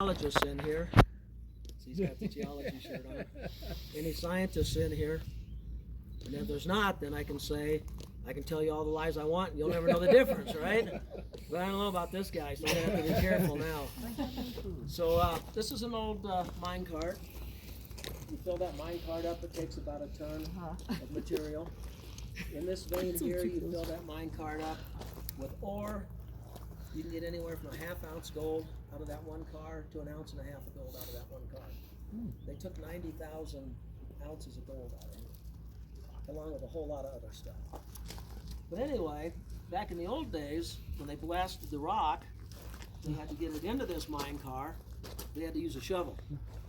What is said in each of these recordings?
Geologists in here. He's got the geology shirt on. Any scientists in here? And if there's not, then I can tell you all the lies I want, and you'll never know the difference, right? But I don't know about this guy, so I'm gonna have to be careful now. So this is an old mine cart. You fill that mine cart up, it takes about a ton of material. In this vein here, you fill that mine cart up with ore. You can get anywhere from a ½ ounce gold out of that one car to 1.5 ounces of gold out of that one car. They took 90,000 ounces of gold out of it, along with a whole lot of other stuff. But anyway, back in the old days, when they blasted the rock, they had to get it into this mine car. They had to use a shovel.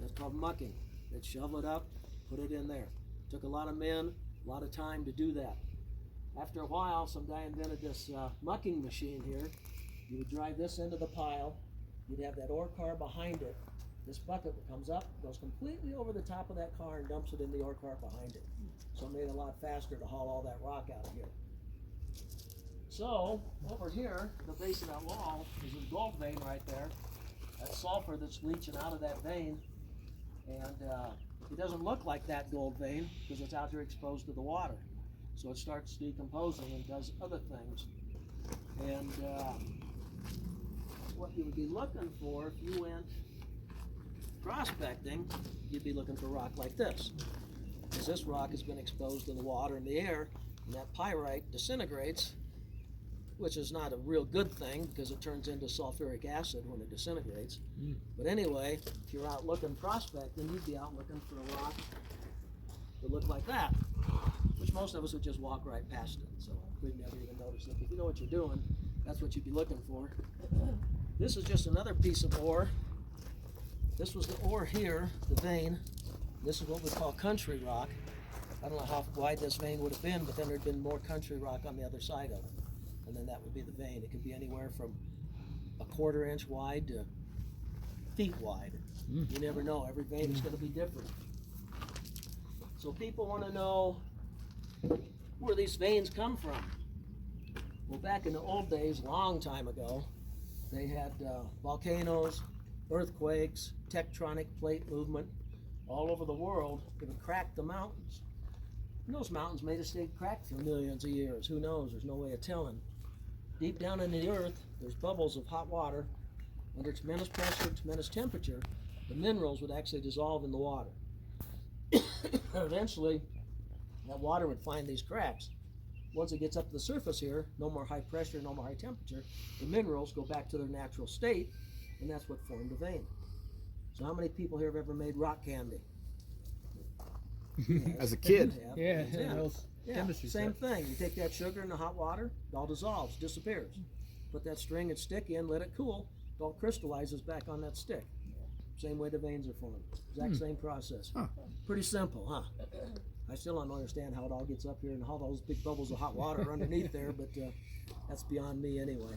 That's called mucking. They'd shovel it up, put it in there. Took a lot of men, a lot of time to do that. After a while, some guy invented this mucking machine here. You would drive this into the pile. You'd have that ore car behind it. This bucket comes up, goes completely over the top of that car and dumps it in the ore car behind it. So it made it a lot faster to haul all that rock out of here. So over here, the base of that wall is a gold vein right there. That's sulfur that's leaching out of that vein. And it doesn't look like that gold vein because it's out here exposed to the water. So it starts decomposing and does other things. And what you would be looking for if you went prospecting, you'd be looking for rock like this. Because this rock has been exposed to the water and the air, and that pyrite disintegrates, which is not a real good thing because it turns into sulfuric acid when it disintegrates. But anyway, if you're out looking prospecting, you'd be out looking for a rock that looked like that, which most of us would just walk right past it, so we'd never even notice it. If you know what you're doing, that's what you'd be looking for. This is just another piece of ore. This was the ore here, the vein. This is what we call country rock. I don't know how wide this vein would have been, but then there'd been more country rock on the other side of it. And then that would be the vein. It could be anywhere from a 1/4 inch wide to feet wide. You never know. Every vein is going to be different. So people want to know where these veins come from. Well, back in the old days, long time ago, they had volcanoes, earthquakes, tectonic plate movement all over the world. It would crack the mountains. And those mountains may have stayed cracked for millions of years. Who knows? There's no way of telling. Deep down in the earth, there's bubbles of hot water. Under tremendous pressure, tremendous temperature, the minerals would actually dissolve in the water. Eventually, that water would find these cracks. Once it gets up to the surface here, no more high pressure, no more high temperature, the minerals go back to their natural state, and that's what formed a vein. So how many people here have ever made rock candy? Yes, as a kid. Yeah, same thing. You take that sugar in the hot water, it all dissolves, disappears. Put that string and stick in, let it cool, it all crystallizes back on that stick. Same way the veins are formed. Exact same process. Pretty simple, huh? I still don't understand how it all gets up here and how those big bubbles of hot water are underneath there, but that's beyond me anyway.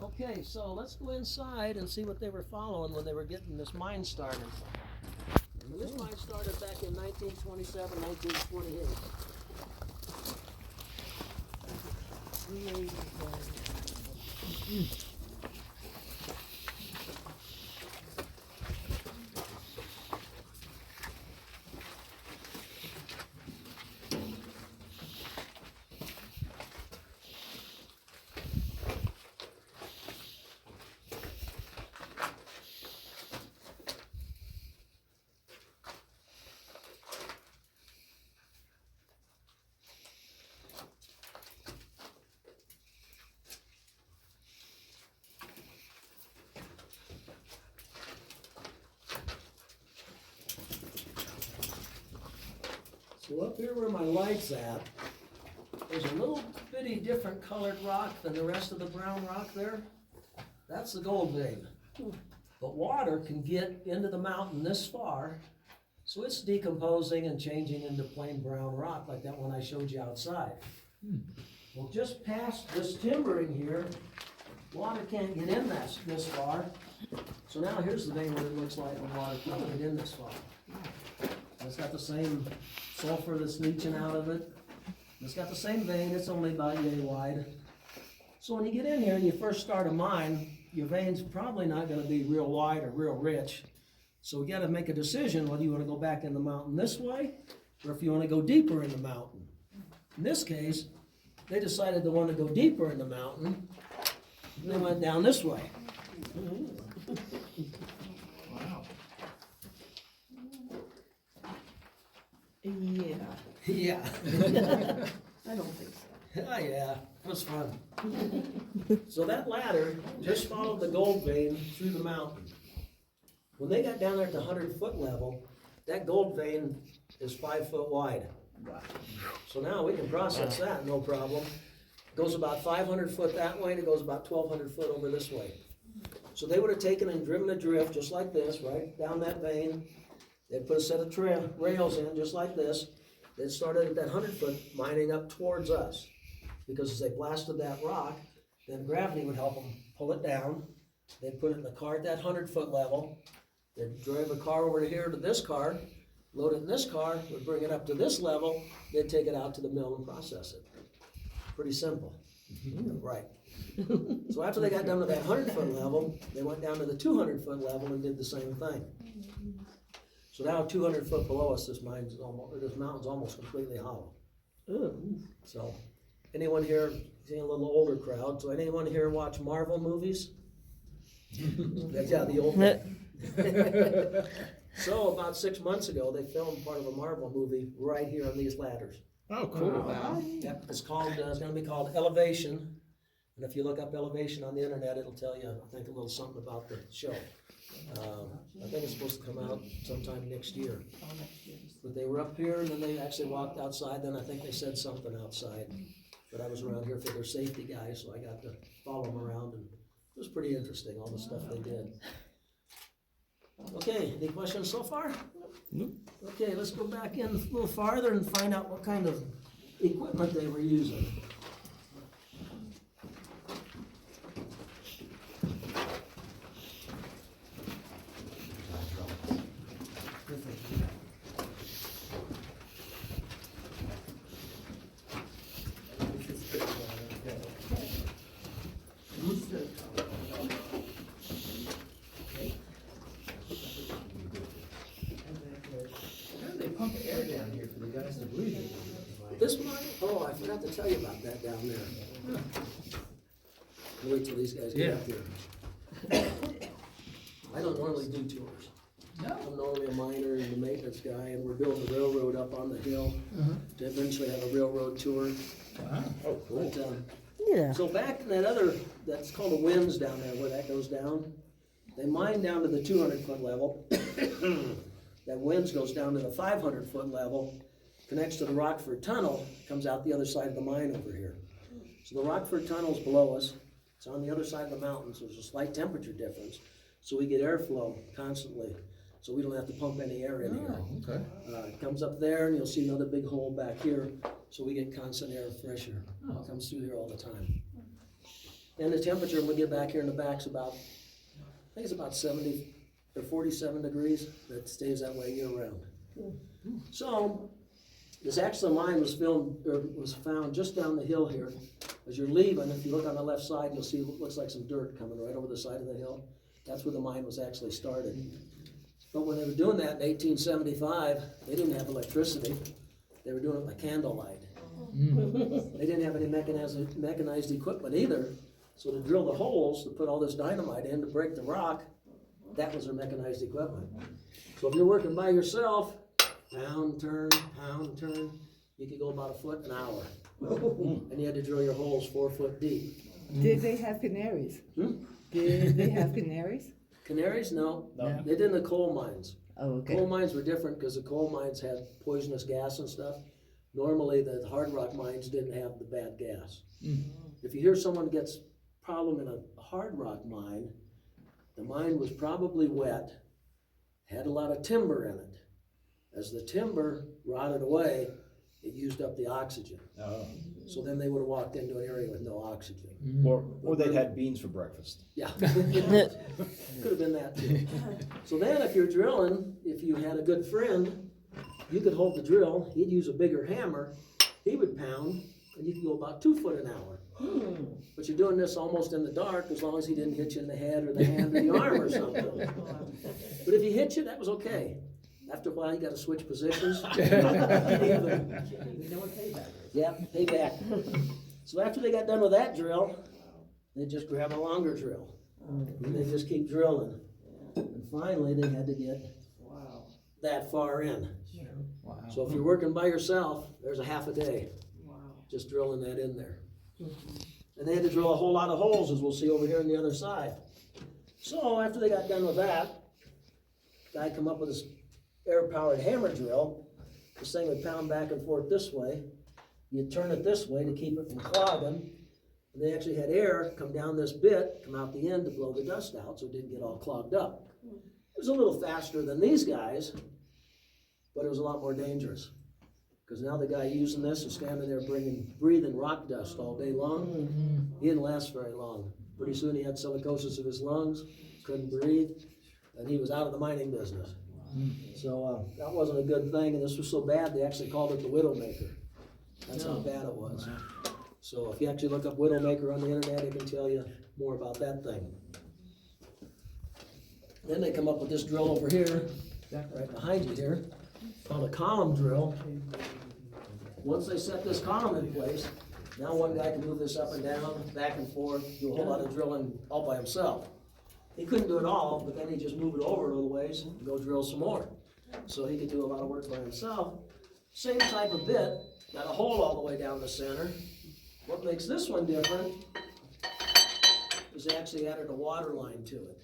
Okay, so let's go inside and see what they were following when they were getting this mine started. And this mine started back in 1927, 1928. So up here where my light's at, there's a little bitty different colored rock than the rest of the brown rock there. That's the gold vein. But water can get into the mountain this far, so it's decomposing and changing into plain brown rock like that one I showed you outside. Well, just past this timbering here, water can't get in this far. So now here's the vein what it looks like when water can't get in this far. It's got the same sulfur that's leaching out of it. It's got the same vein, it's only about yay wide. So when you get in here and you first start a mine, your vein's probably not gonna be real wide or real rich. So we gotta make a decision whether you wanna go back in the mountain this way, or if you wanna go deeper in the mountain. In this case, they decided to wanna go deeper in the mountain, and they went down this way. Wow. Yeah, Yeah. I don't think so. Oh, yeah, it was fun. So that ladder just followed the gold vein through the mountain. When they got down there at the 100-foot level, that gold vein is 5 foot wide. Wow. So now we can process that, no problem. Goes about 500 foot that way, and it goes about 1,200 foot over this way. So they would have taken and driven a drift just like this, right, down that vein. They'd put a set of rails in just like this. They'd started at that 100-foot mining up towards us. Because as they blasted that rock, then gravity would help them pull it down. They'd put it in the car at that 100-foot level. They'd drive a car over here to this car, load it in this car, would bring it up to this level, they'd take it out to the mill and process it. Pretty simple. Right. So after they got down to that 100-foot level, they went down to the 200-foot level and did the same thing. So now 200 foot below us, this mountain's almost completely hollow. So, anyone here, seeing a little older crowd, so anyone here watch Marvel movies? Yeah, the old one. So about 6 months ago, they filmed part of a Marvel movie right here on these ladders. Oh, cool. Wow. Yep, it's gonna be called Elevation. And if you look up Elevation on the internet, it'll tell you, I think, a little something about the show. I think it's supposed to come out sometime next year. But they were up here and then they actually walked outside, then I think they said something outside. But I was around here for their safety guys, so I got to follow them around and it was pretty interesting, all the stuff they did. Okay, any questions so far? Nope. Okay, let's go back in a little farther and find out what kind of equipment they were using. How do they pump air down here for the guys to breathe in? This mine, oh, I forgot to tell you about that down there. Wait till these guys get up here. I don't normally do tours. No. I'm normally a miner and a maintenance guy, and we're building a railroad up on the hill to eventually have a railroad tour. Wow. Oh, cool. But, Yeah. so back in that other, that's called the winds down there, where that goes down, they mine down to the 200-foot level. That winds goes down to the 500-foot level, connects to the Rockford Tunnel, comes out the other side of the mine over here. So the Rockford Tunnel's below us, it's on the other side of the mountain, so there's a slight temperature difference. So we get airflow constantly, so we don't have to pump any air in here. Oh, okay. It comes up there and you'll see another big hole back here, so we get constant air pressure. It comes through here all the time. And the temperature when we get back here in the back's about, I think it's about 70 or 47 degrees. That stays that way year round. So this actual mine was found just down the hill here. As you're leaving, if you look on the left side, you'll see what looks like some dirt coming right over the side of the hill. That's where the mine was actually started. But when they were doing that in 1875, they didn't have electricity. They were doing it by candlelight. They didn't have any mechanized equipment either. So to drill the holes, to put all this dynamite in to break the rock, that was their mechanized equipment. So if you're working by yourself, pound, turn, you could go about a foot an hour. And you had to drill your holes 4 foot deep. Did they have canaries? Did they have canaries? Canaries? No. No. They did in the coal mines. Oh, okay. Coal mines were different because the coal mines had poisonous gas and stuff. Normally the hard rock mines didn't have the bad gas. If you hear someone gets problem in a hard rock mine, the mine was probably wet, had a lot of timber in it. As the timber rotted away, it used up the oxygen. Oh. So then they would have walked into an area with no oxygen. Or they'd had beans for breakfast. Yeah, could have been that too. So then if you're drilling, if you had a good friend, you could hold the drill, he'd use a bigger hammer, he would pound, and you could go about 2 foot an hour. But you're doing this almost in the dark, as long as he didn't hit you in the head or the hand or the arm or something. But if he hit you, that was okay. After a while, you gotta switch positions. Yeah, payback. So after they got done with that drill, they just grab a longer drill. And they just keep drilling. And finally, they had to get that far in. Wow. So if you're working by yourself, there's a half a day just drilling that in there. And they had to drill a whole lot of holes, as we'll see over here on the other side. So after they got done with that, guy come up with this air-powered hammer drill. This thing would pound back and forth this way. You'd turn it this way to keep it from clogging. And they actually had air come down this bit, come out the end to blow the dust out so it didn't get all clogged up. It was a little faster than these guys, but it was a lot more dangerous. Because now the guy using this is standing there breathing rock dust all day long. He didn't last very long. Pretty soon he had silicosis of his lungs, couldn't breathe, and he was out of the mining business. So that wasn't a good thing, and this was so bad they actually called it the Widowmaker. That's how bad it was. So if you actually look up Widowmaker on the internet, it can tell you more about that thing. Then they come up with this drill over here, right behind you here, called a column drill. Once they set this column in place, now one guy can move this up and down, back and forth, do a whole lot of drilling all by himself. He couldn't do it all, but then he'd just move it over a little ways and go drill some more. So he could do a lot of work by himself. Same type of bit, got a hole all the way down the center. What makes this one different is they actually added a water line to it.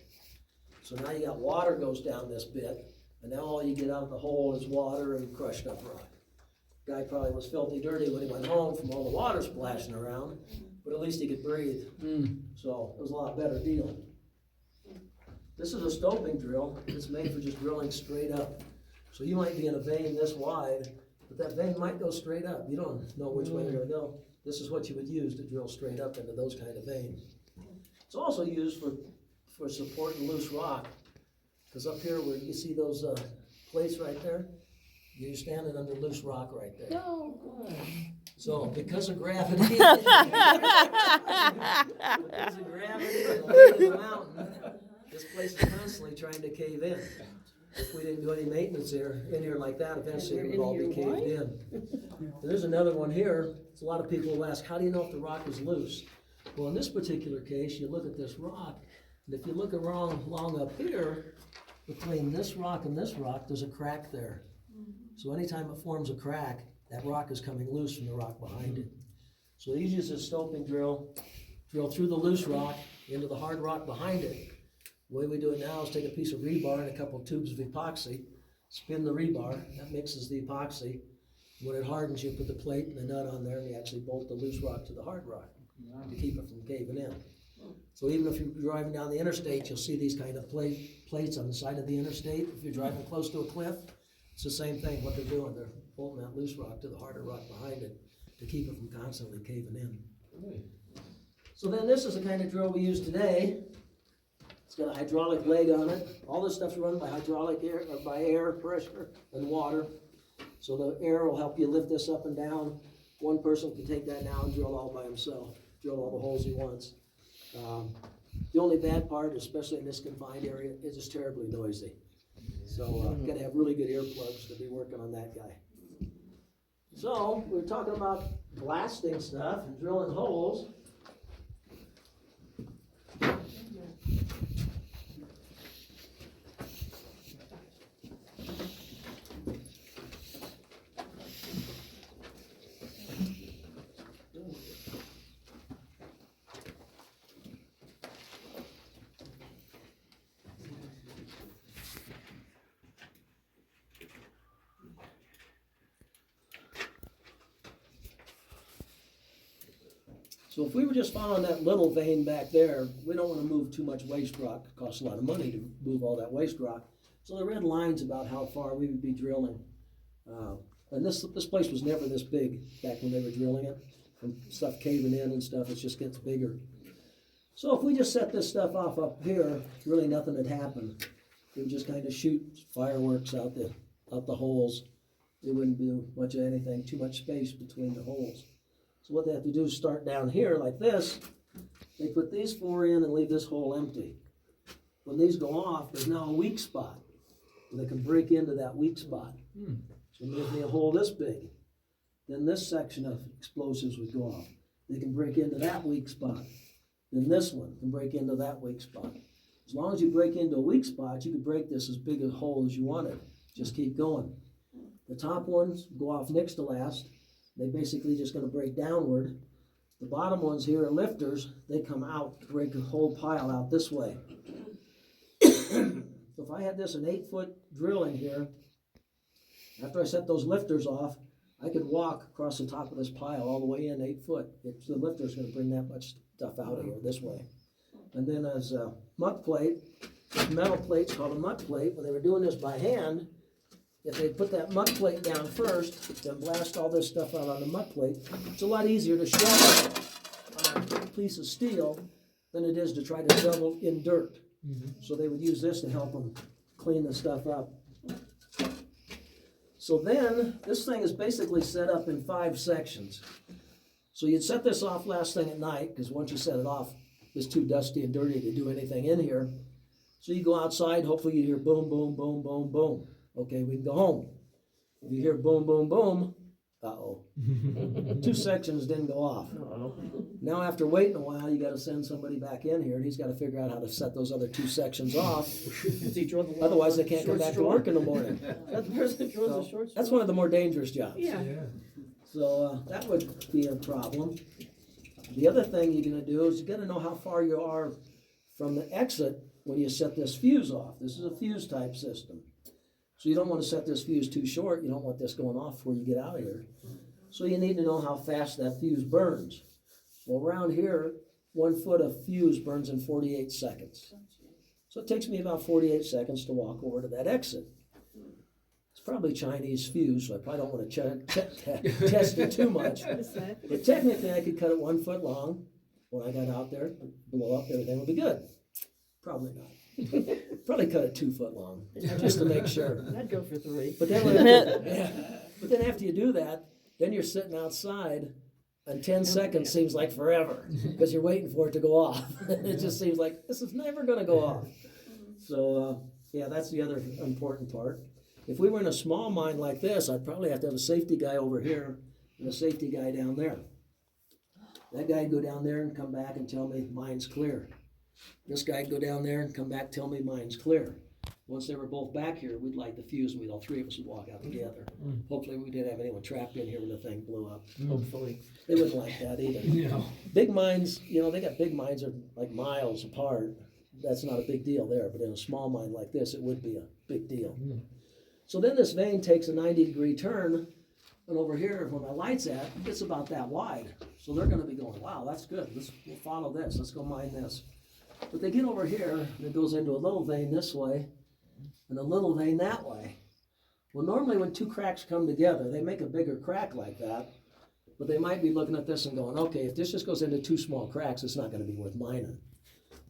So now you got water goes down this bit, and now all you get out of the hole is water and crushed up rock. Guy probably was filthy dirty when he went home from all the water splashing around, but at least he could breathe. So it was a lot better deal. This is a stoping drill. It's made for just drilling straight up. So you might be in a vein this wide, but that vein might go straight up. You don't know which way they're gonna go. This is what you would use to drill straight up into those kind of veins. It's also used for supporting loose rock. Because up here where you see those plates right there, you're standing under loose rock right there. So because of gravity, because of gravity and the weight of the mountain, this place is constantly trying to cave in. If we didn't do any maintenance in here like that, eventually it would all be caved in. There's another one here. A lot of people will ask, how do you know if the rock is loose? Well, in this particular case, you look at this rock, and if you look along up here, between this rock and this rock, there's a crack there. So anytime it forms a crack, that rock is coming loose from the rock behind it. So they use this stoping drill through the loose rock into the hard rock behind it. The way we do it now is take a piece of rebar and a couple of tubes of epoxy, spin the rebar, that mixes the epoxy. When it hardens, you put the plate and the nut on there, and you actually bolt the loose rock to the hard rock to keep it from caving in. So even if you're driving down the interstate, you'll see these kind of plates on the side of the interstate. If you're driving close to a cliff, it's the same thing. What they're doing, they're bolting that loose rock to the harder rock behind it to keep it from constantly caving in. So then this is the kind of drill we use today. It's got a hydraulic leg on it. All this stuff's run by hydraulic air, or by air pressure and water. So the air will help you lift this up and down. One person can take that now and drill all by himself, drill all the holes he wants. The only bad part, especially in this confined area, is it's terribly noisy. So you got to have really good earplugs to be working on that guy. So we're talking about blasting stuff and drilling holes. So if we were just following that little vein back there, we don't want to move too much waste rock. It costs a lot of money to move all that waste rock. So the red line's about how far we would be drilling. And this place was never this big back when they were drilling it. From stuff caving in and stuff, it just gets bigger. So if we just set this stuff off up here, really nothing had happened. We would just kind of shoot fireworks out the holes. It wouldn't do much of anything, too much space between the holes. So what they have to do is start down here like this. They put these 4 in and leave this hole empty. When these go off, there's now a weak spot. They can break into that weak spot. So there's me a hole this big. Then this section of explosives would go off. They can break into that weak spot. Then this one can break into that weak spot. As long as you break into a weak spot, you can break this as big a hole as you wanted. Just keep going. The top ones go off next to last. They basically just going to break downward. The bottom ones here are lifters. They come out, break the whole pile out this way. So if I had this an 8-foot drill in here, after I set those lifters off, I could walk across the top of this pile all the way in 8 foot. The lifter's going to bring that much stuff out of here this way. And then as a muck plate, this metal plate's called a muck plate. When they were doing this by hand, if they put that muck plate down first, then blast all this stuff out on the muck plate, it's a lot easier to shred a piece of steel than it is to try to shovel in dirt. So they would use this to help them clean the stuff up. So then, this thing is basically set up in 5 sections. So you'd set this off last thing at night, because once you set it off, it's too dusty and dirty to do anything in here. So you go outside, hopefully you hear boom, boom, boom, boom, boom. Okay, we can go home. If you hear boom, boom, boom, uh-oh. 2 sections didn't go off. Now after waiting a while, you gotta send somebody back in here, and he's gotta figure out how to set those other 2 sections off. Otherwise, they can't come back to work in the morning. That's the person that draws the short straw. That's one of the more dangerous jobs. Yeah. So that would be a problem. The other thing you're gonna do is you gotta know how far you are from the exit when you set this fuse off. This is a fuse type system. So you don't want to set this fuse too short. You don't want this going off before you get out of here. So you need to know how fast that fuse burns. Well, around here, 1 foot of fuse burns in 48 seconds. So it takes me about 48 seconds to walk over to that exit. It's probably Chinese fuse, so I probably don't want to test it too much. But technically, I could cut it 1 foot long. When I got out there, blow up, everything would be good. Probably not. Probably cut it 2 foot long, just to make sure. I'd go for 3. But then after you do that, then you're sitting outside, and 10 seconds seems like forever, because you're waiting for it to go off. It just seems like this is never going to go off. So, yeah, that's the other important part. If we were in a small mine like this, I'd probably have to have a safety guy over here and a safety guy down there. That guy'd go down there and come back and tell me mine's clear. This guy'd go down there and come back and tell me mine's clear. Once they were both back here, we'd light the fuse and all 3 of us would walk out together. Hopefully we didn't have anyone trapped in here when the thing blew up. Hopefully. They wouldn't like that either. No. Big mines, they got big mines that are like miles apart. That's not a big deal there, but in a small mine like this, it would be a big deal. So then this vein takes a 90-degree turn, and over here, where my light's at, it's about that wide. So they're gonna be going, wow, that's good. We'll follow this. Let's go mine this. But they get over here, and it goes into a little vein this way, and a little vein that way. Well, normally when 2 cracks come together, they make a bigger crack like that, but they might be looking at this and going, okay, if this just goes into 2 small cracks, it's not gonna be worth mining.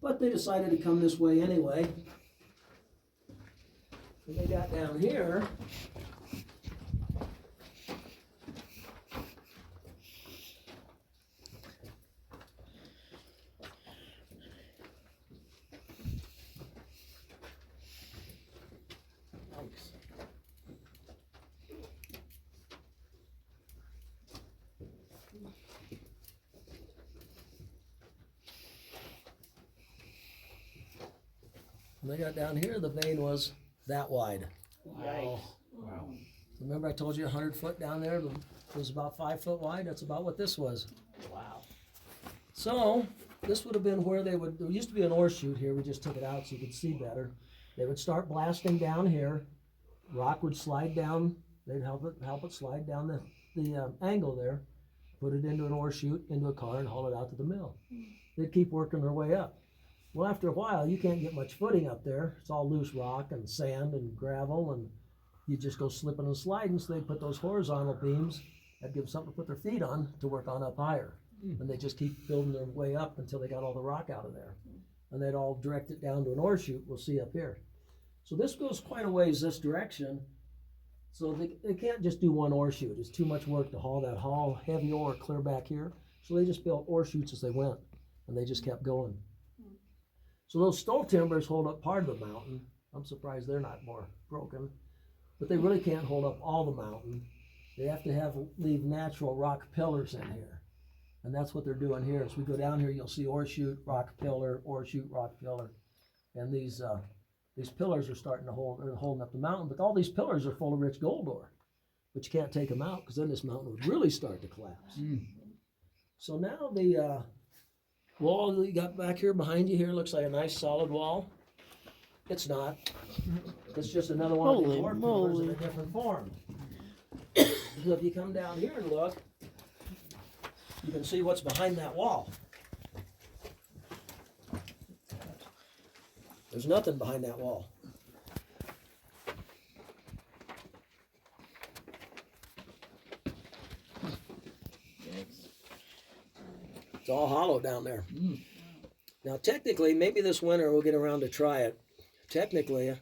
But they decided to come this way anyway. And they got down here. When they got down here, the vein was that wide. Wow. Wow. Remember I told you 100 foot down there was about 5 foot wide? That's about what this was. Wow. So this would have been where there used to be an ore chute here. We just took it out so you could see better. They would start blasting down here. Rock would slide down. They'd help it slide down the angle there, put it into an ore chute, into a car, and haul it out to the mill. They'd keep working their way up. Well, after a while, you can't get much footing up there. It's all loose rock and sand and gravel, and you just go slipping and sliding. So they'd put those horizontal beams, that'd give them something to put their feet on to work on up higher. And they just keep building their way up until they got all the rock out of there. And they'd all direct it down to an ore chute we'll see up here. So this goes quite a ways this direction. So they can't just do one ore chute. It's too much work to haul that heavy ore clear back here. So they just built ore chutes as they went, and they just kept going. So those stole timbers hold up part of the mountain. I'm surprised they're not more broken, but they really can't hold up all the mountain. They have to leave natural rock pillars in here, and that's what they're doing here. As we go down here, you'll see ore chute, rock pillar, ore chute, rock pillar, and these pillars are starting to holding up the mountain. But all these pillars are full of rich gold ore, but you can't take them out because then this mountain would really start to collapse. So now the wall that you got back here behind you here looks like a nice solid wall. It's not. It's just another one of these ore pillars in a different form. So if you come down here and look, you can see what's behind that wall. There's nothing behind that wall. It's all hollow down there. Now technically, maybe this winter we'll get around to try it. Technically,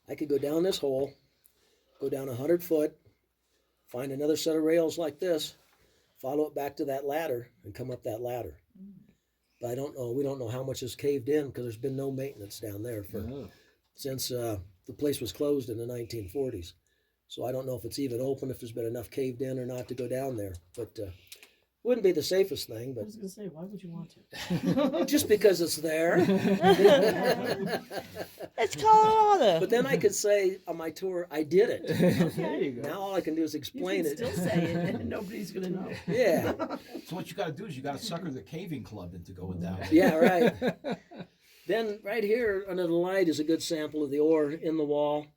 I could go down this hole, go down 100 foot, find another set of rails like this, follow it back to that ladder, and come up that ladder. But I don't know. We don't know how much is caved in because there's been no maintenance down there since the place was closed in the 1940s. So I don't know if it's even open, if there's been enough caved in or not to go down there. But wouldn't be the safest thing. I But was gonna say, why would you want to? just because it's there. It's Colorado. But then I could say on my tour, I did it. There you go. Now all I can do is You explain can it. still say it, and nobody's gonna know. Yeah, So what you gotta do is you gotta sucker the caving club into going down. yeah, right. Then right here under the light is a good sample of the ore in the wall.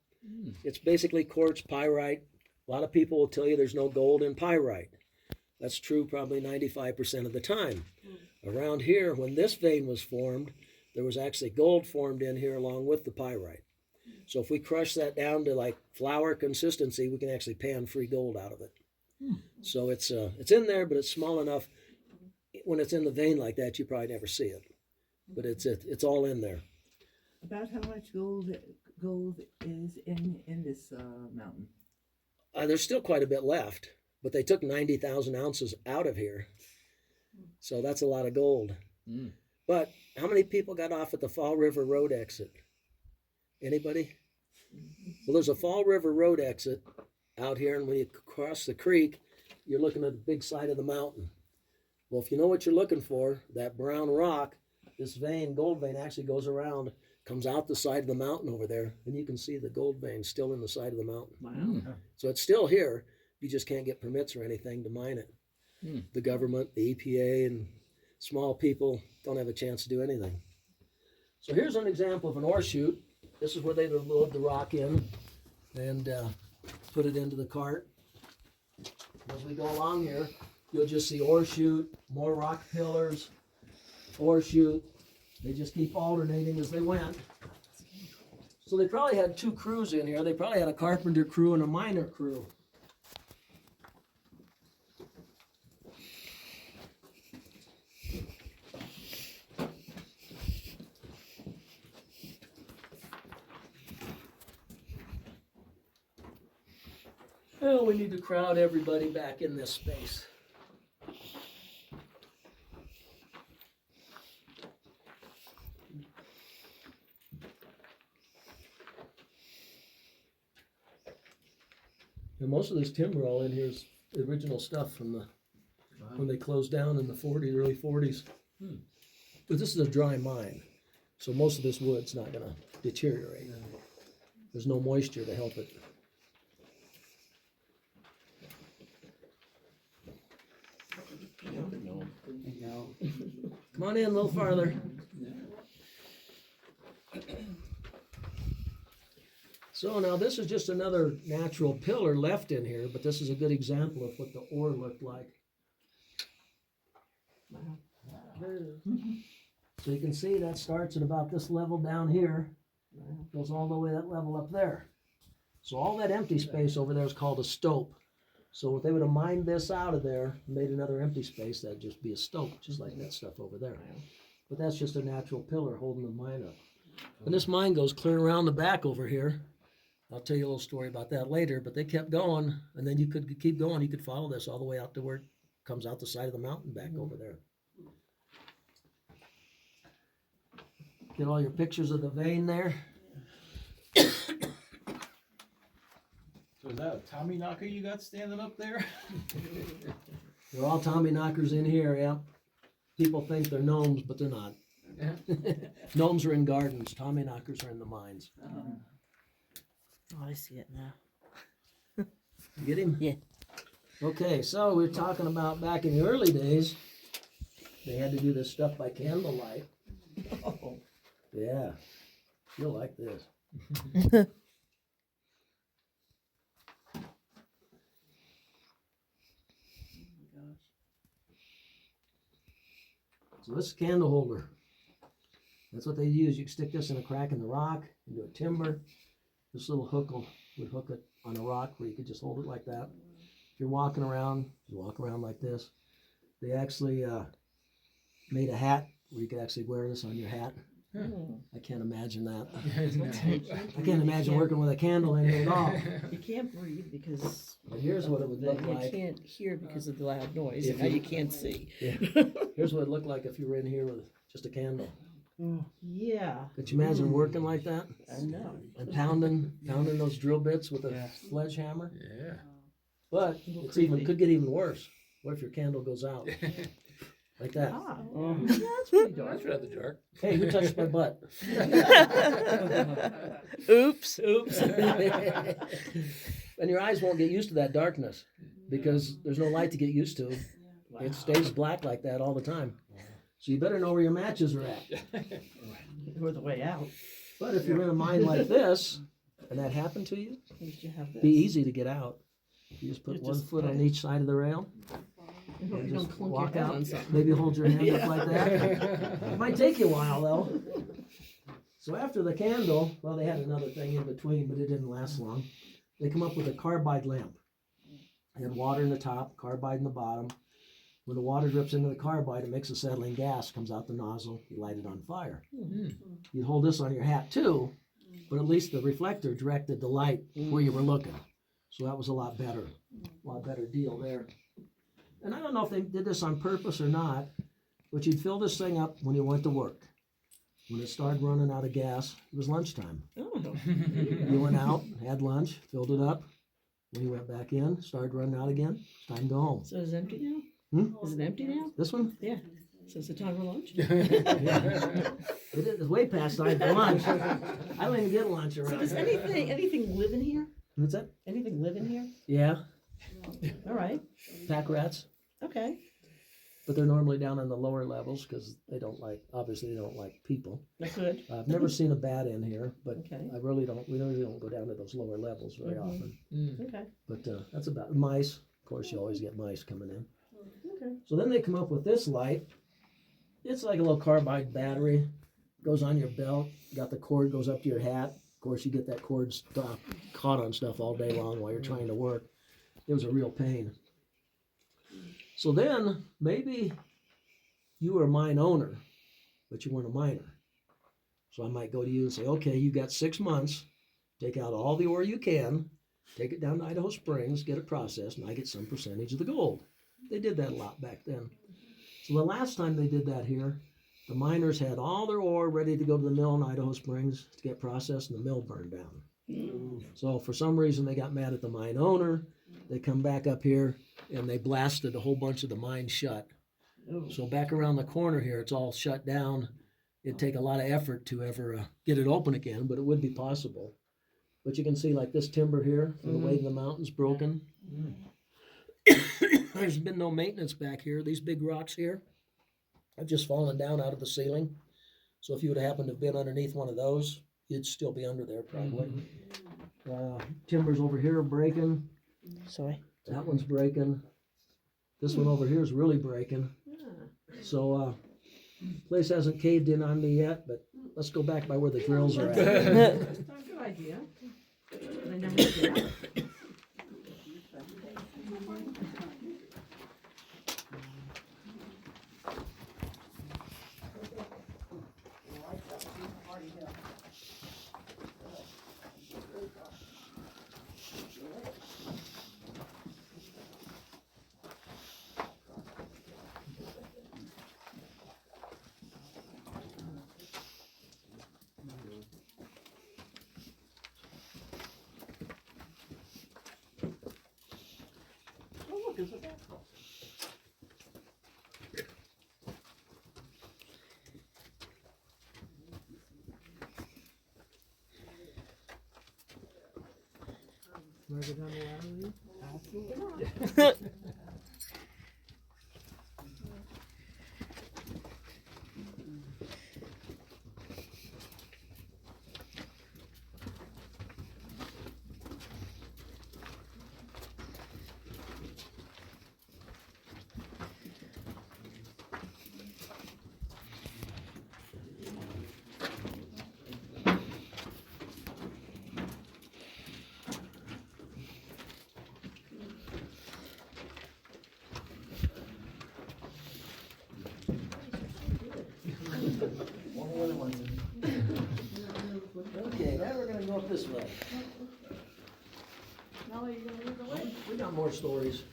It's basically quartz pyrite. A lot of people will tell you there's no gold in pyrite. That's true probably 95% of the time. Around here, when this vein was formed, there was actually gold formed in here along with the pyrite. So if we crush that down to like flour consistency, we can actually pan free gold out of it. So it's in there, but it's small enough. When it's in the vein like that, you probably never see it. But it's all in there. About how much gold is in this mountain? There's still quite a bit left, but they took 90,000 ounces out of here. So that's a lot of gold. But how many people got off at the Fall River Road exit? Anybody? Well, there's a Fall River Road exit out here, and when you cross the creek, you're looking at the big side of the mountain. Well, if you know what you're looking for, that brown rock, this vein, gold vein, actually goes around, comes out the side of the mountain over there, and you can see the gold vein still in the side of the mountain. Wow. So it's still here. You just can't get permits or anything to mine it. The government, the EPA, and small people don't have a chance to do anything. So here's an example of an ore chute. This is where they would load the rock in and put it into the cart. As we go along here, you'll just see ore chute, more rock pillars, ore chute. They just keep alternating as they went. So they probably had two crews in here. They probably had a carpenter crew and a miner crew. Well, we need to crowd everybody back in this space. And most of this timber all in here is the original stuff from the when they closed down in the early 40s. But this is a dry mine, so most of this wood's not going to deteriorate. There's no moisture to help it. Come on in a little farther. So now this is just another natural pillar left in here, but this is a good example of what the ore looked like. So you can see that starts at about this level down here, goes all the way that level up there. So all that empty space over there is called a stope. So if they would have mined this out of there, made another empty space, that'd just be a stope, just like that stuff over there. But that's just a natural pillar holding the mine up. And this mine goes clear around the back over here. I'll tell you a little story about that later, but they kept going, and then you could keep going. You could follow this all the way out to where it comes out the side of the mountain back over there. Get all your pictures of the vein there. So is that a Tommy knocker you got standing up there? They're all Tommy knockers in here, yeah. People think they're gnomes, but they're not. Gnomes are in gardens. Tommy knockers are in the mines. Oh, I see it now. You get him? Yeah. Okay, so we're talking about back in the early days, they had to do this stuff by candlelight. Oh. Yeah, you'll like this. So this is a candle holder. That's what they use. You can stick this in a crack in the rock, into a timber. This little hook would hook it on a rock where you could just hold it like that. If you're walking around, you walk around like this. They actually made a hat where you could actually wear this on your hat. I can't imagine that. I can't imagine working with a candle in it at all. You can't breathe because But here's what it would look you like. can't hear because of the loud noise, If and now you- you can't see. Yeah. Here's what it looked like if you were in here with just a candle. Oh, yeah, Could you imagine working like that? I know. And pounding those drill bits with a Yeah. sledgehammer? Yeah. But it's even could get even worse. What if your candle goes out? Like that. Ah, yeah, that's pretty dark. That's rather dark. Hey, who touched my butt? Oops. Oops. And your eyes won't get used to that darkness because there's no light to get used to. It stays black like that all the time. So you better know where your matches are at. Or the way out. But if you're in a mine like this, and that happened to you, At least you have this. be easy to get out. You just put You one just foot on put- each side of the rail. I hope and you don't just clunk your walk head out. on something. Maybe hold your hand up Yeah. like that. It might take you a while though. So after the candle, well, they had another thing in between, but it didn't last long. They come up with a carbide lamp. They had water in the top, carbide in the bottom. When the water drips into the carbide, it makes acetylene gas, comes out the nozzle, you light it on fire. You'd hold this on your hat too, but at least the reflector directed the light where you were looking. So that was a lot better deal there. And I don't know if they did this on purpose or not, but you'd fill this thing up when you went to work. When it started running out of gas, it was lunchtime. Oh, You went out, had lunch, filled it up. When you went back in, started running out again, it's time to go home. so is it empty now? Is it empty now? This one? Yeah. So it's the time for lunch? It's way past time for lunch. I don't even get lunch So around does here. anything live in here? What's that? Anything live in here? Yeah, All right. pack rats. Okay. But they're normally down in the lower levels because obviously they don't like people. That's good. I've never seen a bat in here, but Okay. we really don't go down to those lower levels very often. Okay. But that's about mice. Of course, you always get mice coming in. Okay. So then they come up with this light. It's like a little carbide battery. Goes on your belt. Got the cord goes up to your hat. Of course, you get that cord caught on stuff all day long while you're trying to work. It was a real pain. So then maybe you were a mine owner, but you weren't a miner. So I might go to you and say, okay, you got 6 months. Take out all the ore you can. Take it down to Idaho Springs, get it processed, and I get some percentage of the gold. They did that a lot back then. So the last time they did that here, the miners had all their ore ready to go to the mill in Idaho Springs to get processed, and the mill burned down. So for some reason, they got mad at the mine owner. They come back up here, and they blasted a whole bunch of the mine shut. Oh. So back around the corner here, it's all shut down. It'd take a lot of effort to ever get it open again, but it would be possible. But you can see like this timber here, from the weight of the mountain's broken. There's been no maintenance back here. These big rocks here have just fallen down out of the ceiling. So if you would have happened to have been underneath one of those, you'd still be under there probably. Timbers over here are breaking. Sorry. That one's breaking. This one over here is really breaking. So place hasn't caved in on me yet, but let's go back by where the drills are at. That's a good idea. I never did that. is it? Wanna go down the ladder, Lee? Okay, now we're gonna go up this way. Now you're gonna lead the way? We got more stories.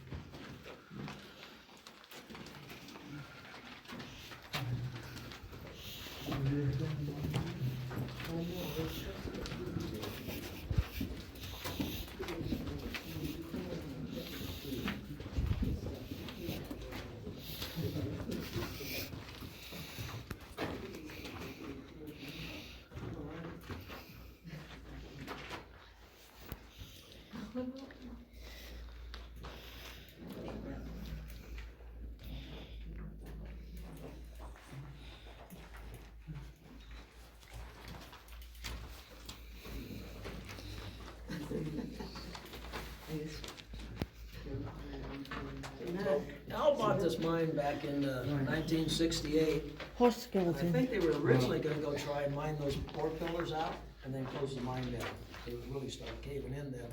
Al bought this mine back in 1968. Horse I skeleton. think they were originally gonna go try and mine those ore pillars out and then close the mine down. They really started caving in then.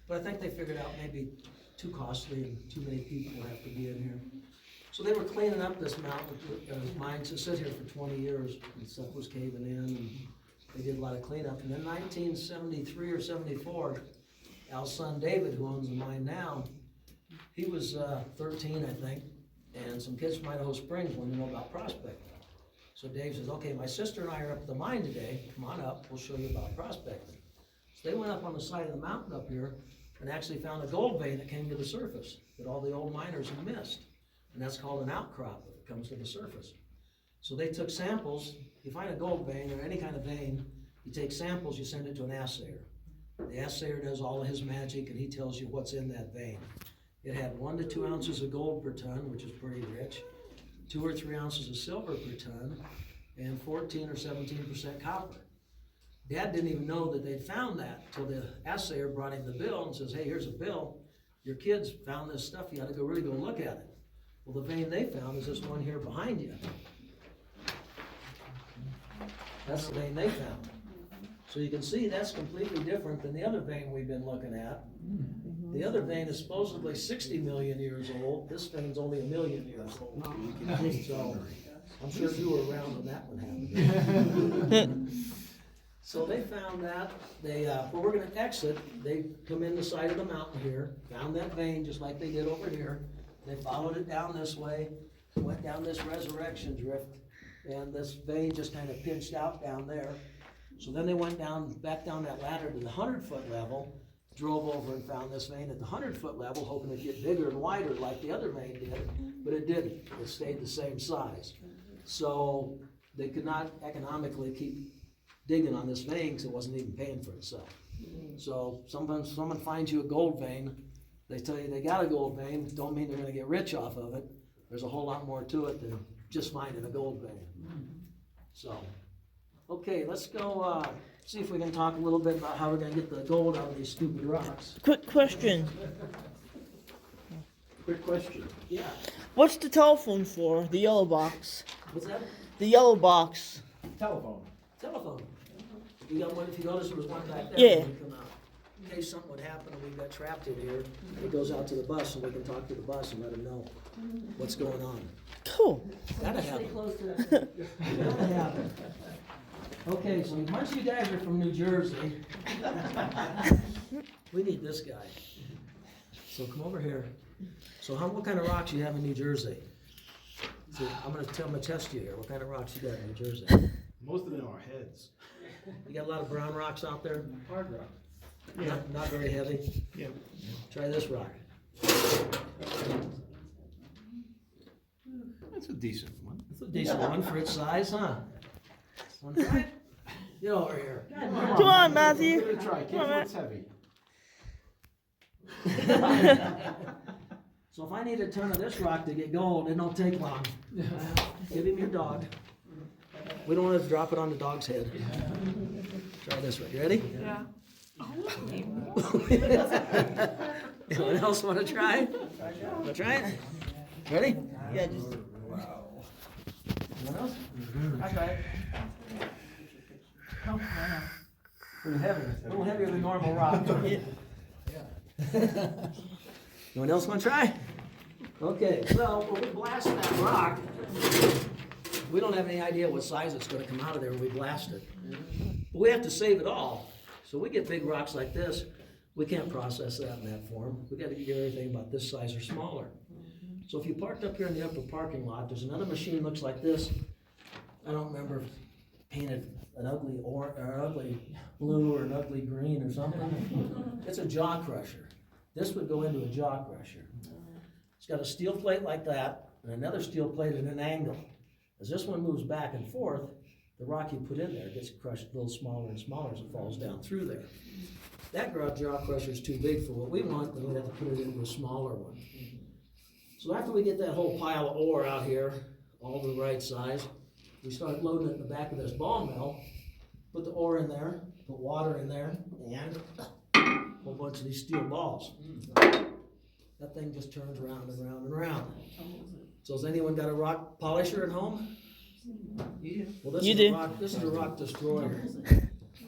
But I think they figured out maybe too costly and too many people have to be in here. So they were cleaning up this mountain, mine to sit here for 20 years and stuff was caving in and they did a lot of cleanup. And then 1973 or 74, Al's son David, who owns the mine now, he was 13, I think, and some kids from Idaho Springs wanted to know about prospecting. So Dave says, okay, my sister and I are up at the mine today, come on up, we'll show you about prospecting. So they went up on the side of the mountain up here and actually found a gold vein that came to the surface that all the old miners had missed. And that's called an outcrop that comes to the surface. So they took samples. You find a gold vein or any kind of vein, you take samples, you send it to an assayer. The assayer does all of his magic and he tells you what's in that vein. It had 1 to 2 ounces of gold per ton, which is pretty rich, 2 or 3 ounces of silver per ton, and 14 or 17% copper. Dad didn't even know that they'd found that until the assayer brought him the bill and says, hey, here's a bill. Your kids found this stuff, you gotta really go look at it. Well, the vein they found is this one here behind you. That's the vein they found. So you can see that's completely different than the other vein we've been looking at. The other vein is supposedly 60 million years old. This vein's only 1 million years old. So I'm sure you were around when that one happened. So they found that. They, where we're gonna exit, they come in the side of the mountain here, found that vein just like they did over here. They followed it down this way, went down this resurrection drift, and this vein just kind of pinched out down there. So then they went down, back down that ladder to the 100-foot level, drove over and found this vein at the 100-foot level, hoping it'd get bigger and wider like the other vein did, but it didn't. It stayed the same size. So they could not economically keep digging on this vein because it wasn't even paying for itself. So sometimes someone finds you a gold vein, they tell you they got a gold vein, don't mean they're gonna get rich off of it. There's a whole lot more to it than just finding a gold vein. So, okay, let's go see if we can talk a little bit about how we're gonna get the gold out of these stupid rocks. Quick question. Quick question. Yeah, What's the telephone for? The yellow box. what's that? The yellow box. Telephone. Telephone. You got one, if you notice there was one back there. Yeah. when we come out. In case something would happen and we got trapped in here, it goes out to the bus and we can talk to the bus and let them know what's going on. Cool. That'll Stay happen. close to that. That'll happen. Okay, so a bunch of you guys are from New Jersey. We need this guy. So come over here. So what kind of rocks you have in New Jersey? So I'm gonna test you here. What kind of rocks you got in New Jersey? Most of them are heads. You got a lot of brown rocks out there? Hard rock. Not very heavy? Yeah. Try this rock. That's a decent one. That's a decent one for its size, huh? Want to try it? Get over here. Come on, Matthew. Give it a try. Come on, Careful, Matt. it's heavy. So if I need a ton of this rock to get gold, it don't take long. Give him your dog. We don't want to drop it on the dog's head. Try this one. You ready? Yeah. Anyone else want to try? Want to try it? Ready? Yeah, just. Anyone else? I tried it. Oh, wow. Pretty heavy. A little heavier than normal rock. Anyone else want to try? Okay, so when we blast that rock, we don't have any idea what size it's going to come out of there when we blast it. But we have to save it all. So we get big rocks like this, we can't process that in that form. We got to get everything about this size or smaller. So if you parked up here in the upper parking lot, there's another machine looks like this. I don't remember if painted an ugly or ugly blue or an ugly green or something. It's a jaw crusher. This would go into a jaw crusher. It's got a steel plate like that and another steel plate at an angle. As this one moves back and forth, the rock you put in there gets crushed a little smaller and smaller as it falls down through there. That jaw crusher is too big for what we want, then we'd have to put it into a smaller one. So after we get that whole pile of ore out here, all the right size, we start loading it in the back of this ball mill, put the ore in there, put water in there, and a whole bunch of these steel balls. That thing just turns around and around and around. So has anyone got a rock polisher at home? Well, this You is do. This is a rock destroyer.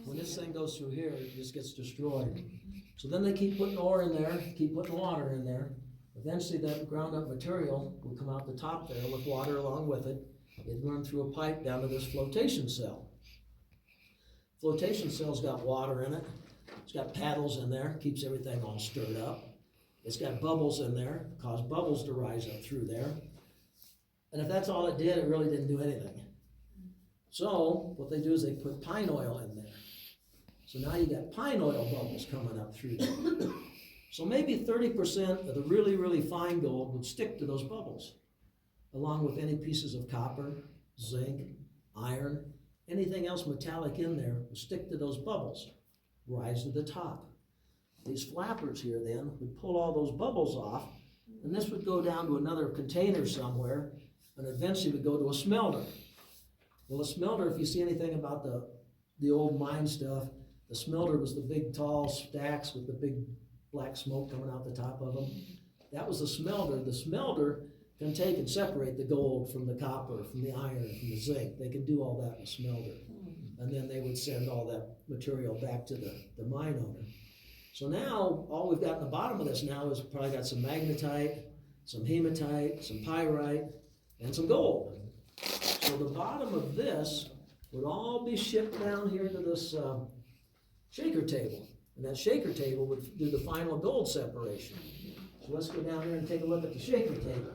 When this thing goes through here, it just gets destroyed. So then they keep putting ore in there, keep putting water in there. Eventually that ground up material will come out the top there with water along with it. It'd run through a pipe down to this flotation cell. Flotation cell's got water in it. It's got paddles in there, keeps everything all stirred up. It's got bubbles in there, cause bubbles to rise up through there. And if that's all it did, it really didn't do anything. So what they do is they put pine oil in there. So now you got pine oil bubbles coming up through there. So maybe 30% of the really, really fine gold would stick to those bubbles, along with any pieces of copper, zinc, iron, anything else metallic in there will stick to those bubbles, rise to the top. These flappers here then would pull all those bubbles off, and this would go down to another container somewhere, and eventually would go to a smelter. Well, a smelter, if you see anything about the old mine stuff, the smelter was the big tall stacks with the big black smoke coming out the top of them. That was the smelter. The smelter can take and separate the gold from the copper, from the iron, from the zinc. They can do all that in a smelter. And then they would send all that material back to the mine owner. So now, all we've got in the bottom of this now is probably got some magnetite, some hematite, some pyrite, and some gold. So the bottom of this would all be shipped down here to this shaker table. And that shaker table would do the final gold separation. So let's go down here and take a look at the shaker table.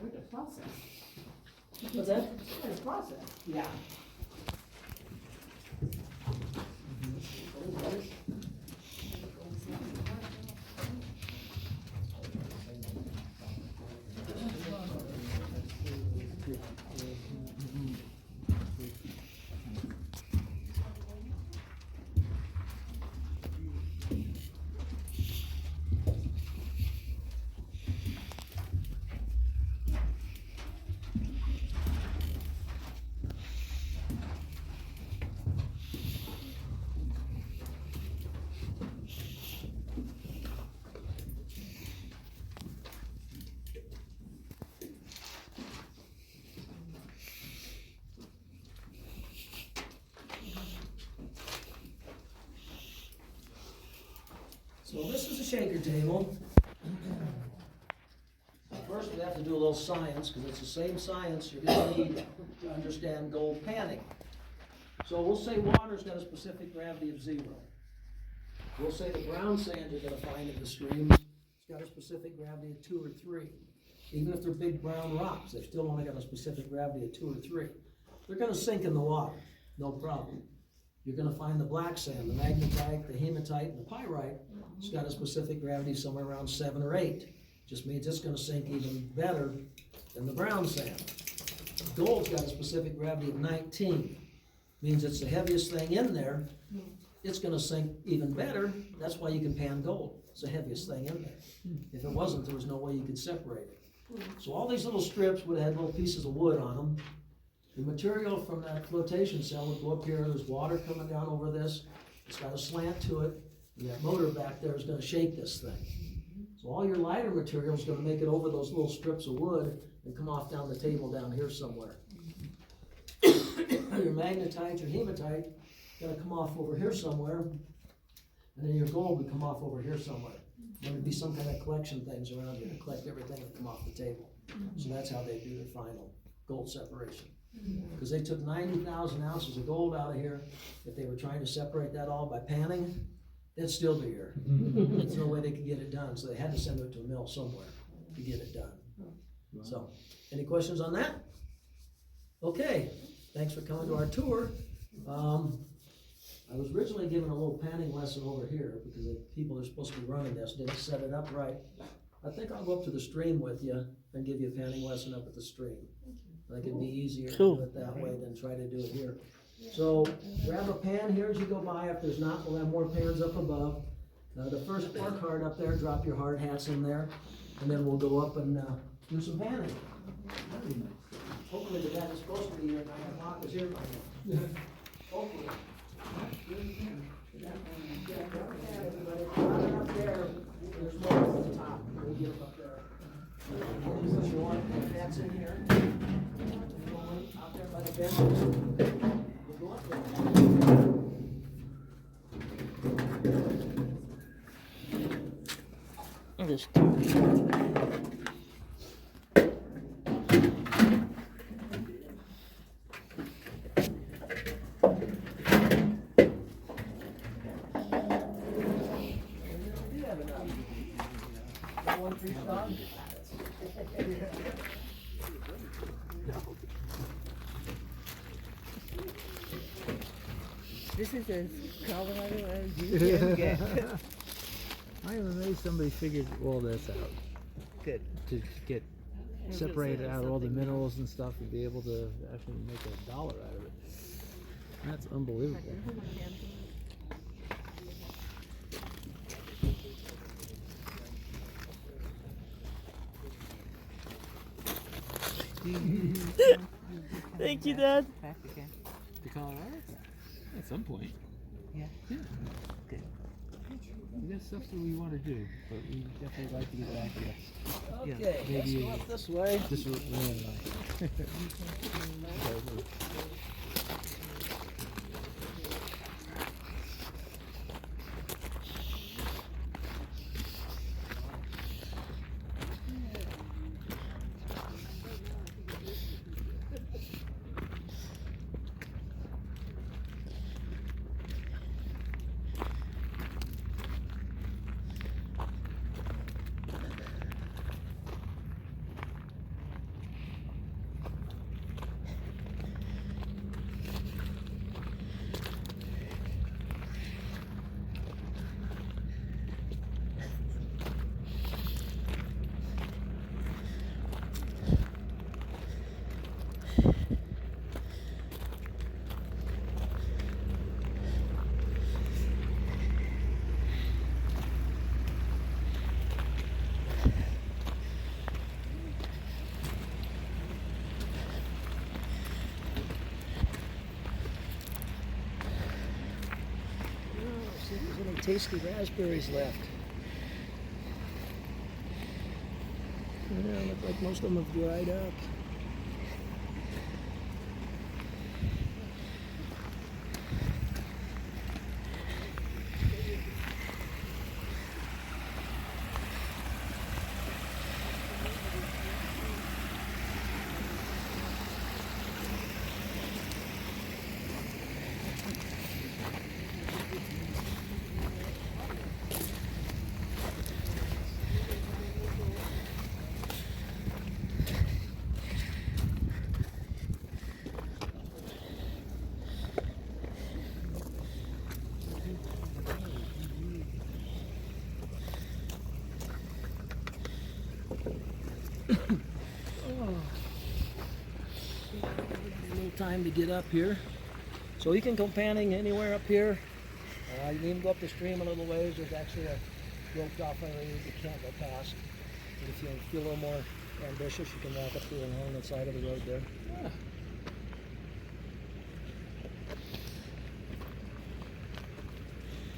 What a process. What's that? What a process. Yeah. So this is a shaker table. First we have to do a little science, because it's the same science you're going to need to understand gold panning. So we'll say water's got a specific gravity of 0. We'll say the brown sand you're going to find in the streams, it's got a specific gravity of 2 or 3. Even if they're big brown rocks, they've still only got a specific gravity of 2 or 3. They're going to sink in the water, no problem. you're gonna find the black sand, the magnetite, the hematite, and the pyrite. It's got a specific gravity somewhere around 7 or 8. Just means it's gonna sink even better than the brown sand. Gold's got a specific gravity of 19. Means it's the heaviest thing in there. It's gonna sink even better. That's why you can pan gold. It's the heaviest thing in there. If it wasn't, there was no way you could separate it. So all these little strips would have had little pieces of wood on them. The material from that flotation cell would go up here. There's water coming down over this. It's got a slant to it. And that motor back there is gonna shake this thing. So all your lighter material is gonna make it over those little strips of wood and come off down the table down here somewhere. Your magnetite, your hematite, gonna come off over here somewhere, and then your gold would come off over here somewhere. There'd be some kind of collection things around here to collect everything that come off the table. So that's how they do their final gold separation. Because they took 90,000 ounces of gold out of here. If they were trying to separate that all by panning, it'd still be here. There's no way they could get it done, so they had to send it to a mill somewhere to get it done. So, any questions on that? Okay, thanks for coming to our tour. I was originally given a little panning lesson over here because the people that are supposed to be running this didn't set it up right. I think I'll go up to the stream with you and give you a panning lesson up at the stream. I think it'd be easier to do it that way than try to do it here. So grab a pan here as you go by. If there's not, we'll have more pans up above. The first work hard up there, drop your hard hats in there, and then we'll go up and do some panning. Hopefully the guy that's supposed to be here at 9 o'clock is here by now. Hopefully. Everybody, up there, there's more at the top. We'll get them up there. So you want hats in here. Out there by the bench. We'll go up there. Just This is as Colorado as you can get. I am amazed somebody figured all this out. Good. To get separated out all the minerals and stuff and be able to actually make $1 out of it. That's unbelievable. thank you, Dad. Back again. To Colorado? At some point. Yeah. Yeah. Good. We got stuff that we want to do, but we definitely like to get back here. Okay, let's maybe go up this way. Just randomly. See if there's any tasty raspberries left. Yeah, look like most of them have dried up. A little time to get up here. So you can go panning anywhere up here. You can even go up the stream a little ways. There's actually a roped off area you can't go past. But if you feel a little more ambitious, you can walk up through along the side of the road there.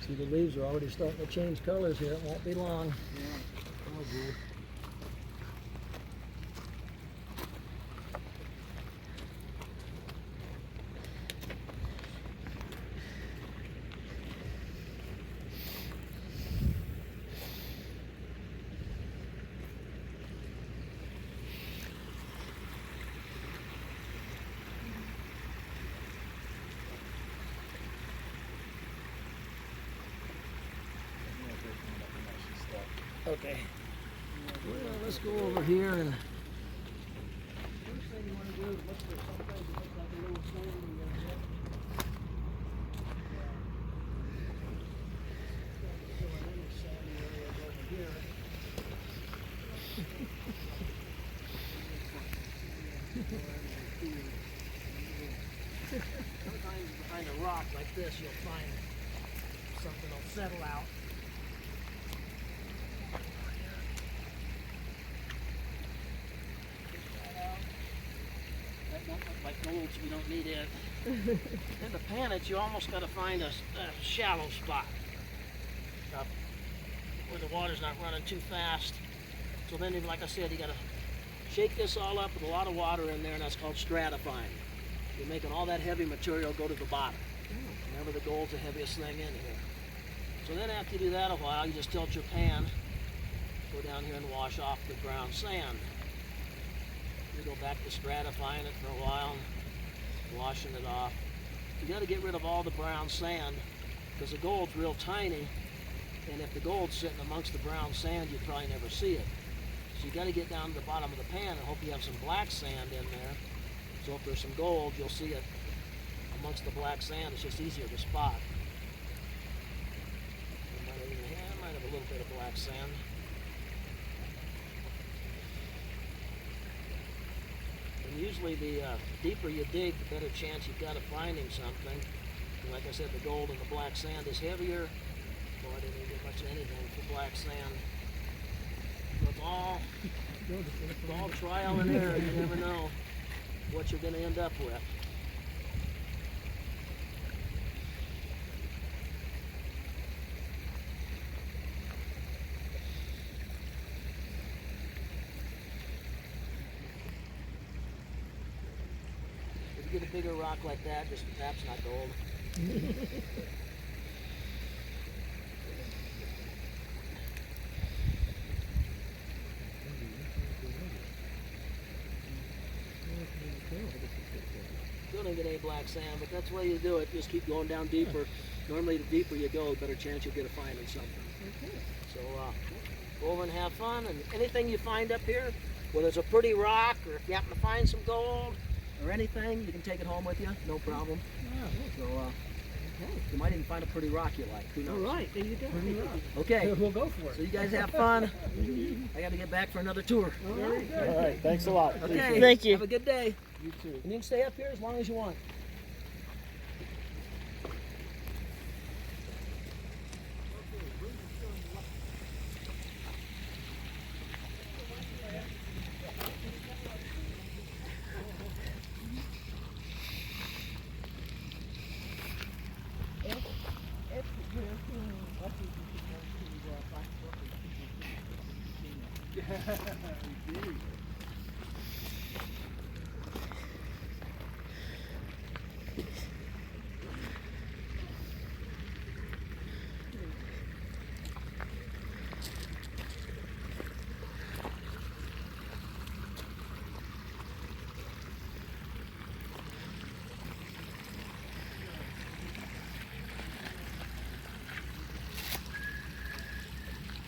See, the leaves are already starting to change colors here. It won't be long. Yeah. Oh, good. Okay. Well, let's go over here and first thing you want to do is look for something that looks like a little stone you're going to hit. Sometimes behind a rock like this you'll find something will settle out. That won't look like gold, so we don't need it. In the panic, you almost got to find a shallow spot where the water's not running too fast. So then, like I said, you got to shake this all up with a lot of water in there, and that's called stratifying. You're making all that heavy material go to the bottom. Remember, the gold's the heaviest thing in here. So then after you do that a while, you just tilt your pan, go down here and wash off the brown sand. You go back to stratifying it for a while, washing it off. You got to get rid of all the brown sand because the gold's real tiny, and if the gold's sitting amongst the brown sand, you'd probably never see it. So you got to get down to the bottom of the pan and hope you have some black sand in there. So if there's some gold, you'll see it amongst the black sand. It's just easier to spot. It might have a little bit of black sand. And usually the deeper you dig, the better chance you've got of finding something. And like I said, the gold and the black sand is heavier. Boy, I didn't even get much of anything for black sand. So it's all trial and error. You never know what you're going to end up with. If you get a bigger rock like that, just that's not gold. Still didn't get any black sand, but that's the way you do it. Just keep going down deeper. Normally, the deeper you go, the better chance you'll get of finding something. Okay. So go over and have fun. And anything you find up here, whether it's a pretty rock or if you happen to find some gold or anything, you can take it home with you. No problem. So you might even find a pretty rock you like. Who knows? All right, there you go. Okay. We'll go for it. So you guys have fun. I got to get back for another tour. All right, thanks a lot. Okay. Thank you. Have a good day. You too. And you can stay up here as long as you want.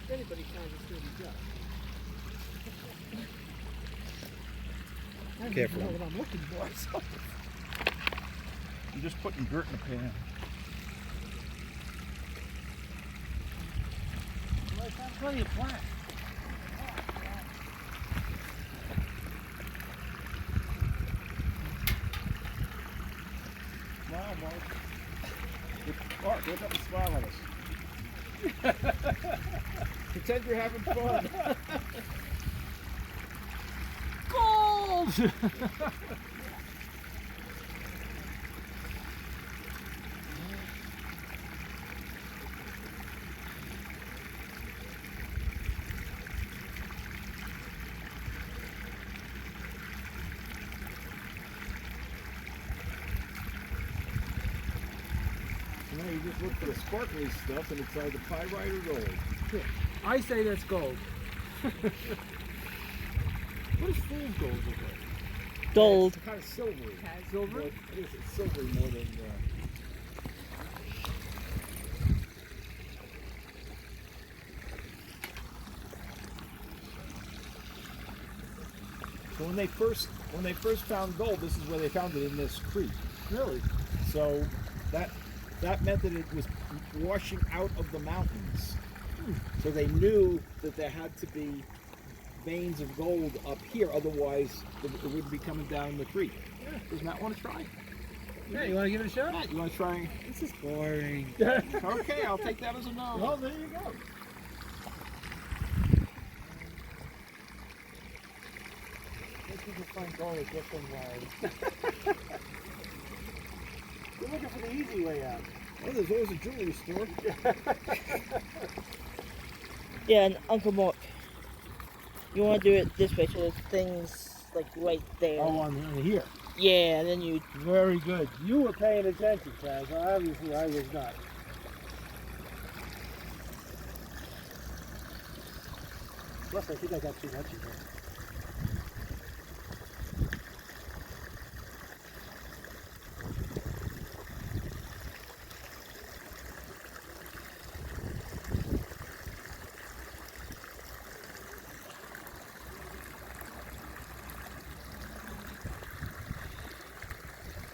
If anybody finds a sturdy duck. I don't Careful. know what I'm looking for. So. I'm just putting dirt in the pan. Well, I found plenty of black. smile at us. Pretend you're having fun. Gold! Now you just look for the sparkly stuff and it's either pyrite or gold. I say that's gold. What does fool's gold look like? Gold. It's kind of silvery. Silver? It is, it's silvery more than... So when they first found gold, this is where they found it, in this creek. Really? So that meant that it was washing out of the mountains. So they knew that there had to be veins of gold up here, otherwise it would be coming down the creek. Yeah. Does Matt want to try? Yeah, you want to give it a shot? Matt, you want to try? This is boring. Okay, I'll take that as a no. Well, there you go. People find gold at different ways. You're looking for the easy way out. Oh, there's always a jewelry store. Yeah, and Uncle Mark, you want to do it this way, so there's things like right there. Oh, on here. Yeah, and then you. Very good. You were paying attention, Chaz. Obviously, I was not. Plus, I think I got too much in here.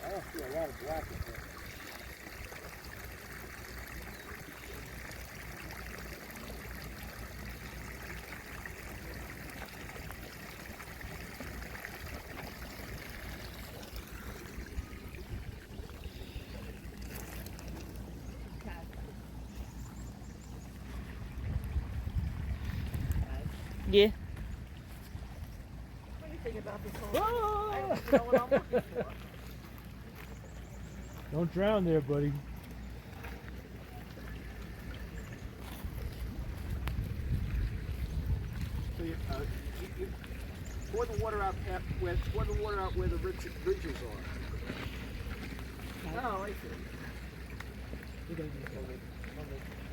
I don't see a lot of black in there. Yeah. What do you think about this whole? I don't know what I'm looking for. Don't drown there, buddy. So you pour the water out where the ridges are. Oh, I see.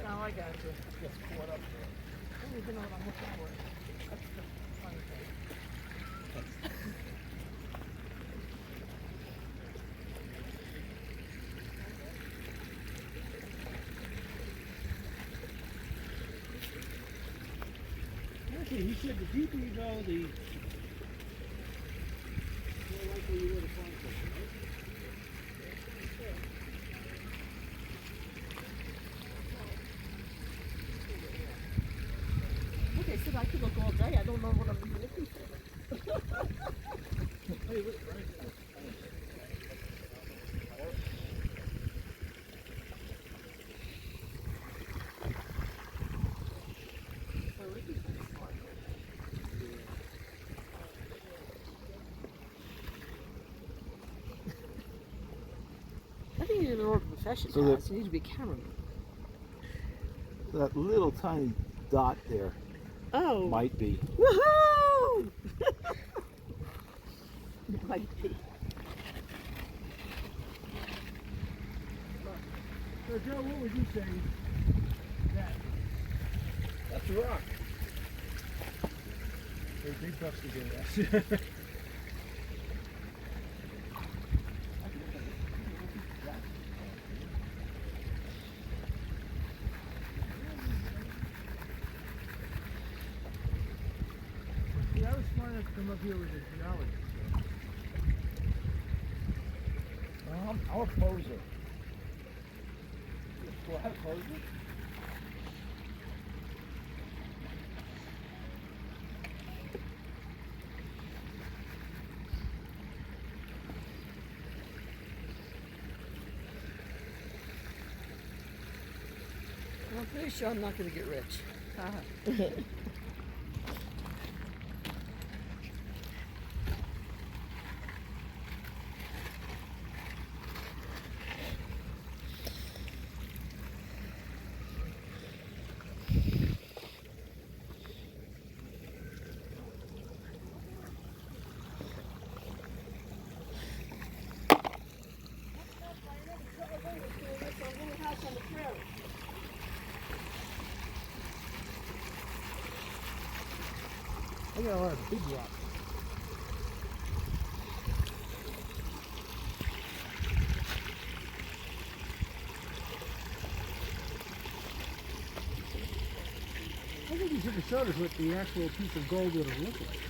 Oh, I got you. Just pour it up there. I don't even know what I'm looking for. That's the funny thing. Actually, he said the deeper you go, the more likely you are to find something, right? Like I said, I could look all day. I don't know what I'm even looking for. I think you need an order profession. So the- So you need to be a cameraman. That little tiny dot there Oh. might be. Woohoo! It might be. So, Joe, what would you say? That's a rock. They're big bucks to get that. I was smart enough to come up here with a geology. I'm a poser. Well, I'm a poser? Pretty sure I'm not gonna get rich. I got a lot of big rocks. I think you should have showed us what the actual piece of gold would have looked like.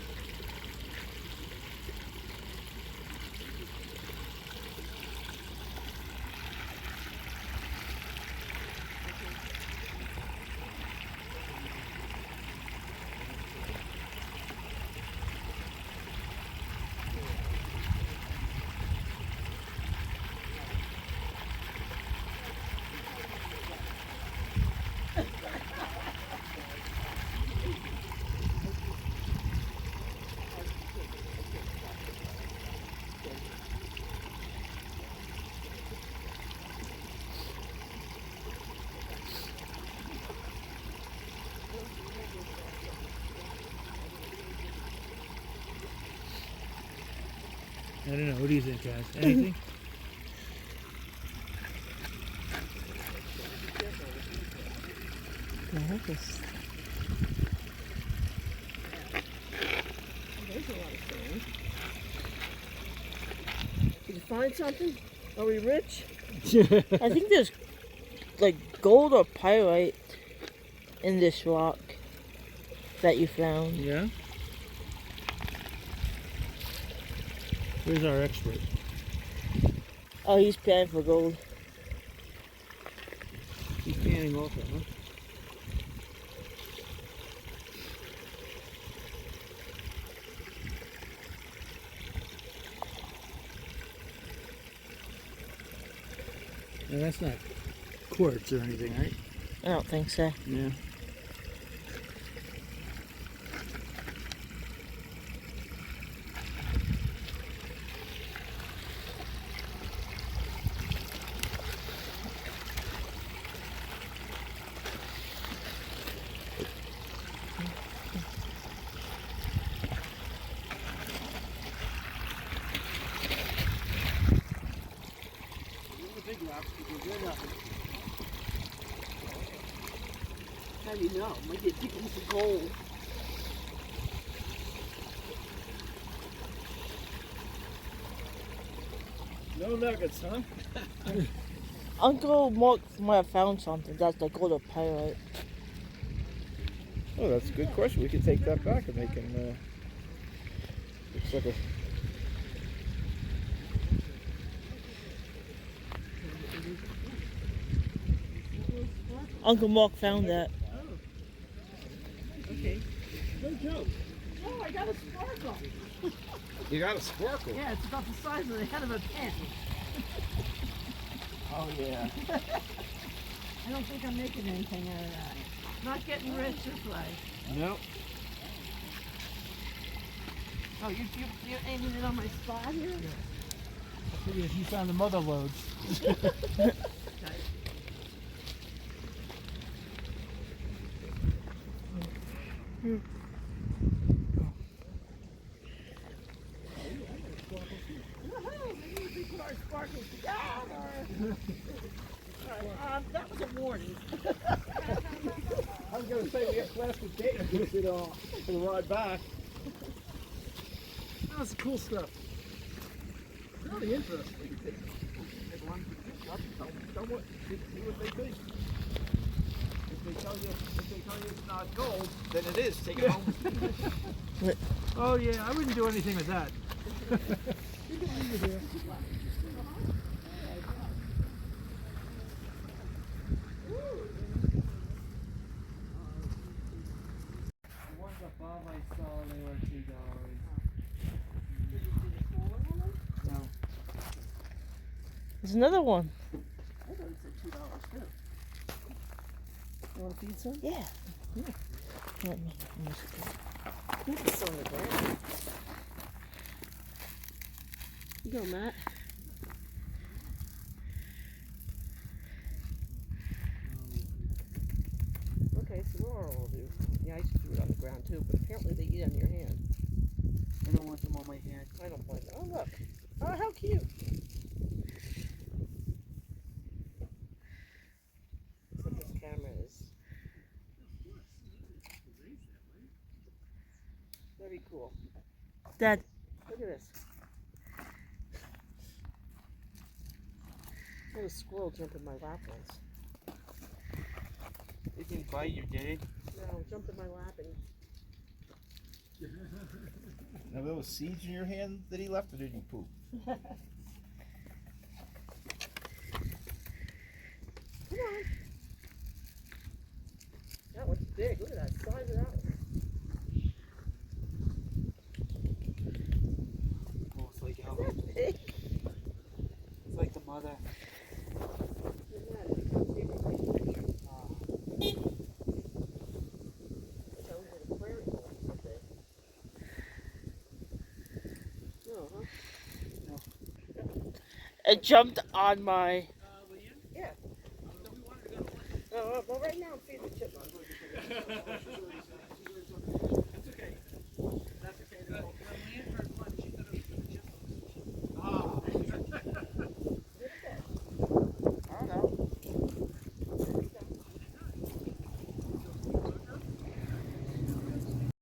I don't know. What do you think, guys? Anything? I hope it's There's a lot of sand. Did you find something? Are we rich? I think there's like gold or pyrite in this rock that you found. Yeah. Where's our expert? Oh, he's panning for gold. He's panning also, huh? And that's not quartz or anything, right? I don't think so. Yeah. How do you know? Might be a big piece of gold. No nuggets, huh? Uncle Mark might have found something. That's the gold or pyrite. Oh, that's a good question. We could take that back and they can. Looks like a. Uncle Mark found that. Okay. Good job. Oh, I got a sparkle. You got a sparkle. Yeah, it's about the size of the head of a pin. Oh yeah. I don't think I'm making anything out of that. Not getting rich this way. No. Oh, you aiming it on my spot here? I figured if you found the mother loads. Maybe we put our sparkles together. Alright, that was a warning. I was gonna say we have plastic tape for the ride back. That's cool stuff. Really interesting. Tell what, see what they think. If they tell you it's not gold, then it is. Take it home. Oh yeah, I wouldn't do anything with that. The ones above I saw, they were $2. No. There's another one. I thought it said $2 too. want to feed some? Yeah. Let me I think it's on the ground. You go, Matt. Okay, so what are all of you? Yeah, I used to do it on the ground too, but apparently they eat on your hand. I don't want them on my hand. I don't blame them. Oh, look. Oh, how cute. That's what this camera is. Very cool. Dad. Look at this. I had a squirrel jump in my lap once. It didn't bite you, did it? No, jumped in my lap and Now, were those seeds in your hand that he left, or did you poop? come on. That one's big. Look at that size of that one. Oh, it's like Is that big? it's like the mother. Look at that. Come see if you can take a picture. That was in a prairie hole, aren't they? No, huh? It jumped on my. Yeah. Oh, well, right now I'm feeding the chipmunks.